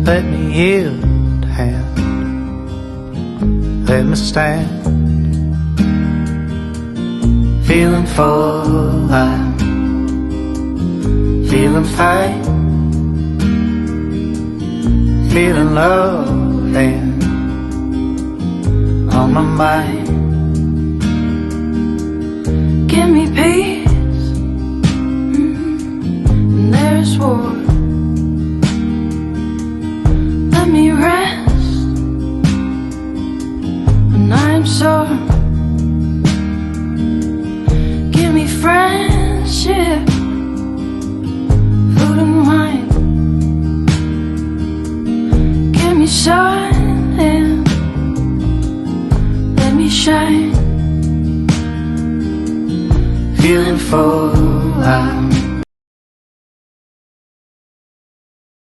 Let me yield hand, let me stand, feeling full, I'm feeling fine, feeling love and on my mind. Give me peace when there's war. Let me rest when I'm sore. Give me friendship, food and wine. Give me sun and let me shine. Feeling full, I'm